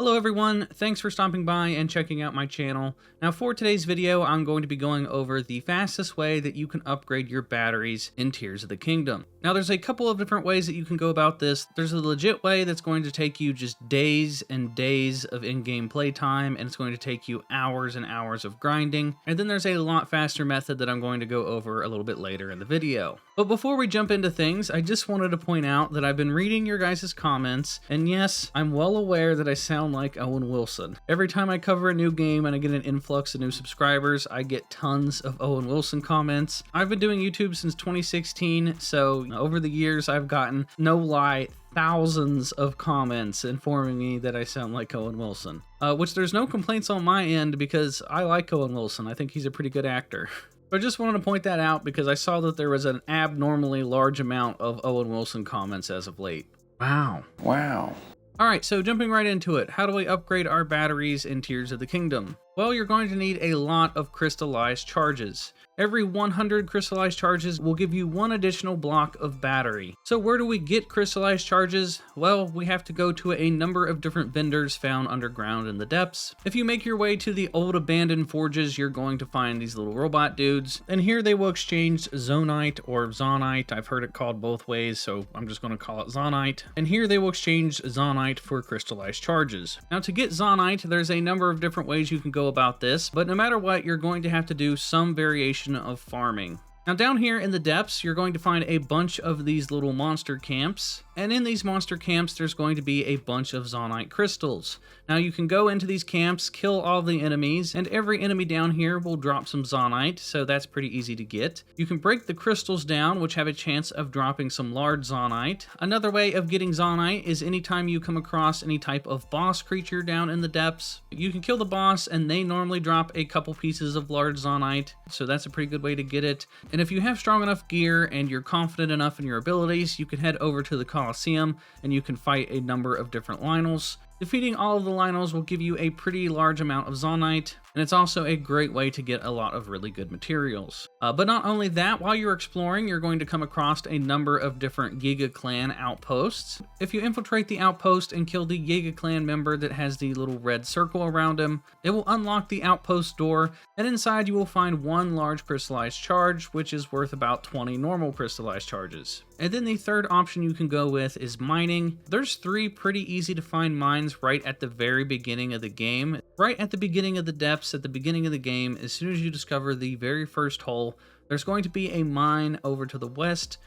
Hello everyone, thanks for stopping by and checking out my channel. Now for today's video, I'm going to be going over the fastest way that you can upgrade your batteries in Tears of the Kingdom. Now there's a couple of different ways that you can go about this. There's a legit way that's going to take you just days and days of in-game playtime, and it's going to take you hours and hours of grinding. And then there's a lot faster method that I'm going to go over a little bit later in the video. But before we jump into things, I just wanted to point out that I've been reading your guys' comments, and yes, I'm well aware that I sound like Owen Wilson. Every time I cover a new game and I get an influx of new subscribers, I get tons of Owen Wilson comments. I've been doing YouTube since 2016, so over the years I've gotten, no lie, thousands of comments informing me that I sound like Owen Wilson. Which there's no complaints on my end because I like Owen Wilson. I think he's a pretty good actor. I just wanted to point that out because I saw that there was an abnormally large amount of Owen Wilson comments as of late. Wow. Alright, so jumping right into it, how do we upgrade our batteries in Tears of the Kingdom? Well, you're going to need a lot of crystallized charges. Every 100 crystallized charges will give you one additional block of battery. So where do we get crystallized charges? Well, we have to go to a number of different vendors found underground in the depths. If you make your way to the old abandoned forges, you're going to find these little robot dudes. And here they will exchange Zonaite or Zonaite. I've heard it called both ways, so I'm just going to call it Zonaite. And here they will exchange Zonaite for crystallized charges. Now to get Zonaite, there's a number of different ways you can go about this, but no matter what, you're going to have to do some variation of farming. Now down here in the depths, you're going to find a bunch of these little monster camps, and in these monster camps there's going to be a bunch of Zonaite crystals. Now you can go into these camps, kill all the enemies, and every enemy down here will drop some Zonaite, so that's pretty easy to get. You can break the crystals down, which have a chance of dropping some large Zonaite. Another way of getting Zonaite is anytime you come across any type of boss creature down in the depths, you can kill the boss and they normally drop a couple pieces of large Zonaite, so that's a pretty good way to get it. And if you have strong enough gear and you're confident enough in your abilities, you can head over to the Colosseum and you can fight a number of different Lynels. Defeating all of the Lynels will give you a pretty large amount of Zonaite, and it's also a great way to get a lot of really good materials. But not only that, while you're exploring, you're going to come across a number of different Giga Clan outposts. If you infiltrate the outpost and kill the Giga Clan member that has the little red circle around him, it will unlock the outpost door, and inside you will find one large crystallized charge, which is worth about 20 normal crystallized charges. And then the third option you can go with is mining. There's 3 pretty easy to find mines right at the very beginning of the game. Right at the beginning of the depths, at the beginning of the game, as soon as you discover the very first hole, there's going to be a mine over to the west.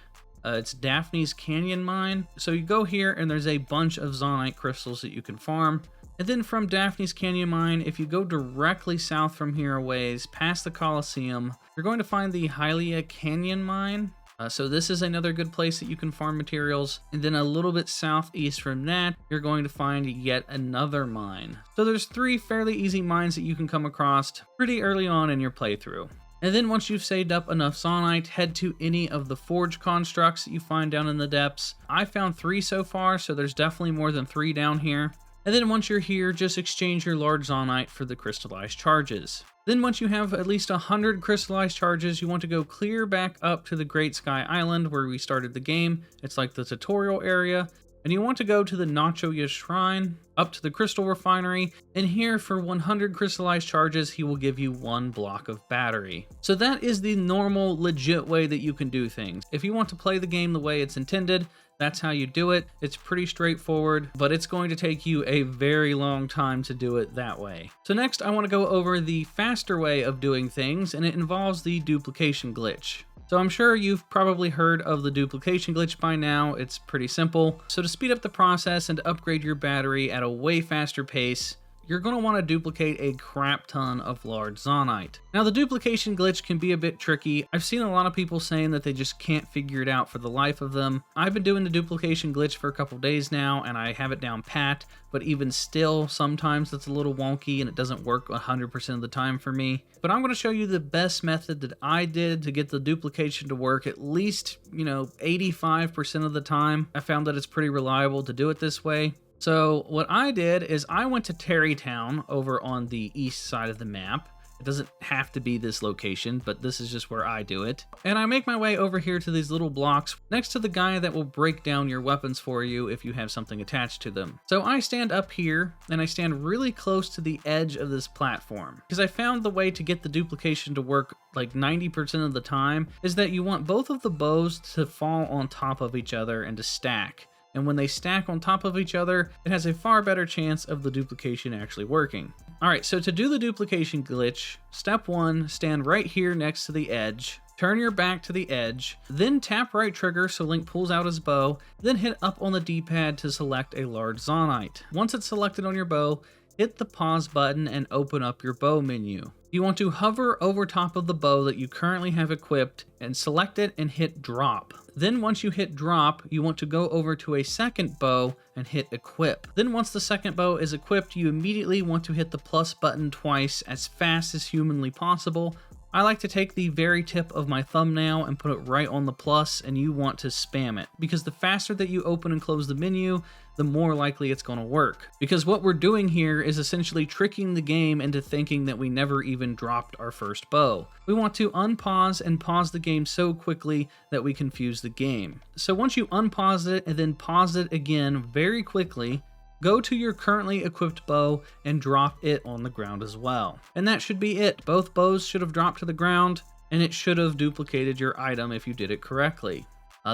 It's Daphne's Canyon Mine. So you go here and there's a bunch of Zonaite crystals that you can farm. And then from Daphne's Canyon Mine, if you go directly south from here a ways, past the Colosseum, you're going to find the Hylia Canyon Mine. So this is another good place that you can farm materials. And then a little bit southeast from that, you're going to find yet another mine. So there's 3 fairly easy mines that you can come across pretty early on in your playthrough. And then once you've saved up enough Zonaite, head to any of the forge constructs that you find down in the depths. I found 3 so far, so there's definitely more than 3 down here. And then once you're here, just exchange your large Zonaite for the crystallized charges. Then once you have at least 100 crystallized charges, you want to go clear back up to the Great Sky Island where we started the game. It's like the tutorial area. And you want to go to the Nachoya Shrine, up to the Crystal Refinery, and here for 100 crystallized charges, he will give you 1 block of battery. So that is the normal, legit way that you can do things. If you want to play the game the way it's intended, that's how you do it. It's pretty straightforward, but it's going to take you a very long time to do it that way. So next, I want to go over the faster way of doing things, and it involves the duplication glitch. So I'm sure you've probably heard of the duplication glitch by now. It's pretty simple. So to speed up the process and to upgrade your battery at a way faster pace, you're going to want to duplicate a crap ton of large Zonaite. Now the duplication glitch can be a bit tricky. I've seen a lot of people saying that they just can't figure it out for the life of them. I've been doing the duplication glitch for a couple days now and I have it down pat, but even still sometimes it's a little wonky and it doesn't work 100% of the time for me. But I'm going to show you the best method that I did to get the duplication to work at least, 85% of the time. I found that it's pretty reliable to do it this way. So what I did is I went to Terrytown over on the east side of the map, It doesn't have to be this location, but this is just where I do it. And I make my way over here to these little blocks next to the guy that will break down your weapons for you if you have something attached to them. So I stand up here and I stand really close to the edge of this platform because I found the way to get the duplication to work like 90% of the time is that you want both of the bows to fall on top of each other and to stack. And when they stack on top of each other, it has a far better chance of the duplication actually working. Alright, so to do the duplication glitch, step 1, stand right here next to the edge, turn your back to the edge, then tap right trigger so Link pulls out his bow, then hit up on the D-pad to select a large Zonaite. Once it's selected on your bow, hit the pause button and open up your bow menu. You want to hover over top of the bow that you currently have equipped and select it and hit drop. Then once you hit drop, you want to go over to a second bow and hit equip. Then once the second bow is equipped, you immediately want to hit the plus button twice as fast as humanly possible. I like to take the very tip of my thumbnail and put it right on the plus, and you want to spam it because the faster that you open and close the menu, the more likely it's going to work. Because what we're doing here is essentially tricking the game into thinking that we never even dropped our first bow. We want to unpause and pause the game so quickly that we confuse the game. So once you unpause it and then pause it again very quickly, go to your currently equipped bow and drop it on the ground as well. And that should be it. Both bows should have dropped to the ground, and it should have duplicated your item if you did it correctly.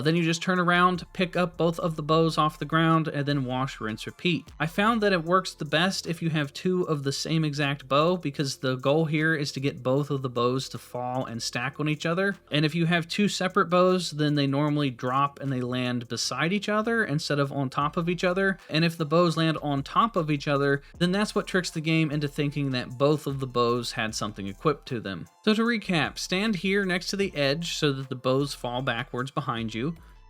Then you just turn around, pick up both of the bows off the ground, and then wash, rinse, repeat. I found that it works the best if you have two of the same exact bow, because the goal here is to get both of the bows to fall and stack on each other. And if you have two separate bows, then they normally drop and they land beside each other instead of on top of each other. And if the bows land on top of each other, then that's what tricks the game into thinking that both of the bows had something equipped to them. So to recap, stand here next to the edge so that the bows fall backwards behind you.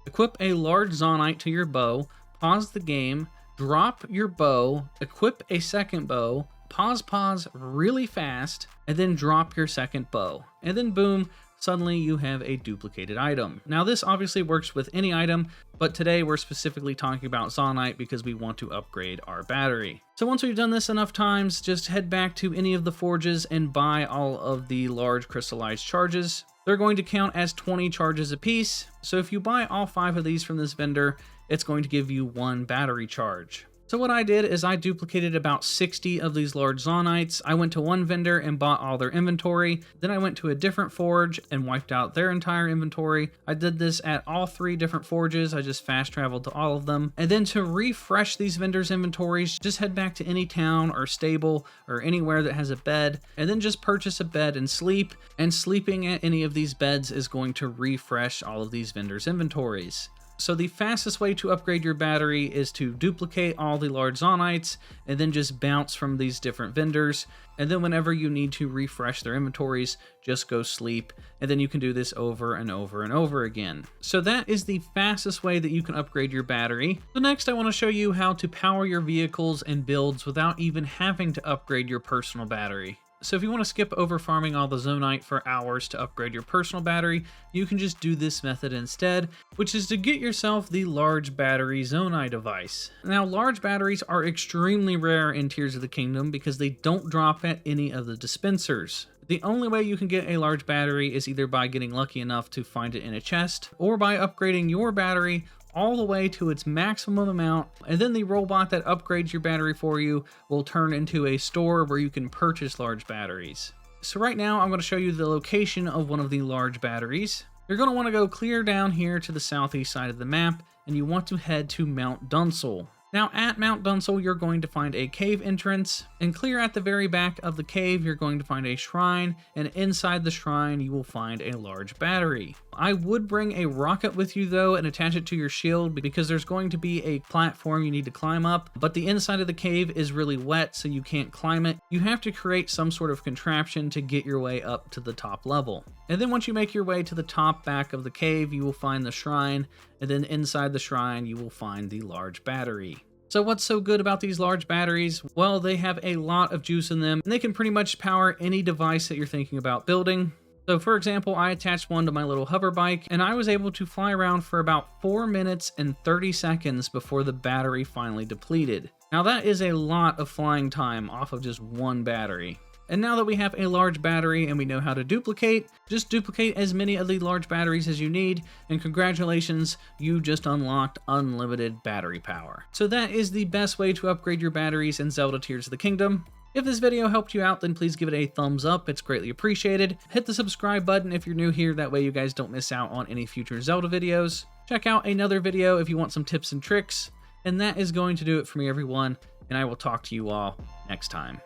Equip a large Zonaite to your bow, pause the game, drop your bow, equip a second bow, pause really fast, and then drop your second bow. And then boom, suddenly you have a duplicated item. Now this obviously works with any item, but today we're specifically talking about Zonaite because we want to upgrade our battery. So once we've done this enough times, just head back to any of the forges and buy all of the large crystallized charges. They're going to count as 20 charges apiece, so if you buy all 5 of these from this vendor, it's going to give you 1 battery charge. So what I did is I duplicated about 60 of these large Zonaites. I went to one vendor and bought all their inventory. Then I went to a different forge and wiped out their entire inventory. I did this at all 3 different forges. I just fast traveled to all of them. And then to refresh these vendors' inventories, just head back to any town or stable or anywhere that has a bed, and then just purchase a bed and sleep. And sleeping at any of these beds is going to refresh all of these vendors' inventories. So the fastest way to upgrade your battery is to duplicate all the large Zonaites and then just bounce from these different vendors. And then whenever you need to refresh their inventories, just go sleep. And then you can do this over and over and over again. So that is the fastest way that you can upgrade your battery. So next I want to show you how to power your vehicles and builds without even having to upgrade your personal battery. So if you want to skip over farming all the Zonaite for hours to upgrade your personal battery, you can just do this method instead, which is to get yourself the large battery Zonai device. Now, large batteries are extremely rare in Tears of the Kingdom because they don't drop at any of the dispensers. The only way you can get a large battery is either by getting lucky enough to find it in a chest, or by upgrading your battery all the way to its maximum amount, and then the robot that upgrades your battery for you will turn into a store where you can purchase large batteries. So right now I'm going to show you the location of one of the large batteries. You're going to want to go clear down here to the southeast side of the map, and you want to head to Mount Dunsel. Now at Mount Dunsel, you're going to find a cave entrance, and clear at the very back of the cave, you're going to find a shrine, and inside the shrine, you will find a large battery. I would bring a rocket with you though and attach it to your shield because there's going to be a platform you need to climb up, but the inside of the cave is really wet so you can't climb it. You have to create some sort of contraption to get your way up to the top level. And then once you make your way to the top back of the cave, you will find the shrine, and then inside the shrine you will find the large battery. So what's so good about these large batteries? Well, they have a lot of juice in them, and they can pretty much power any device that you're thinking about building. So for example, I attached one to my little hover bike, and I was able to fly around for about 4 minutes and 30 seconds before the battery finally depleted. Now that is a lot of flying time off of just one battery. And now that we have a large battery and we know how to duplicate, just duplicate as many of the large batteries as you need, and congratulations, you just unlocked unlimited battery power. So that is the best way to upgrade your batteries in Zelda Tears of the Kingdom. If this video helped you out, then please give it a thumbs up, it's greatly appreciated. Hit the subscribe button if you're new here, that way you guys don't miss out on any future Zelda videos. Check out another video if you want some tips and tricks, and that is going to do it for me, everyone, and I will talk to you all next time.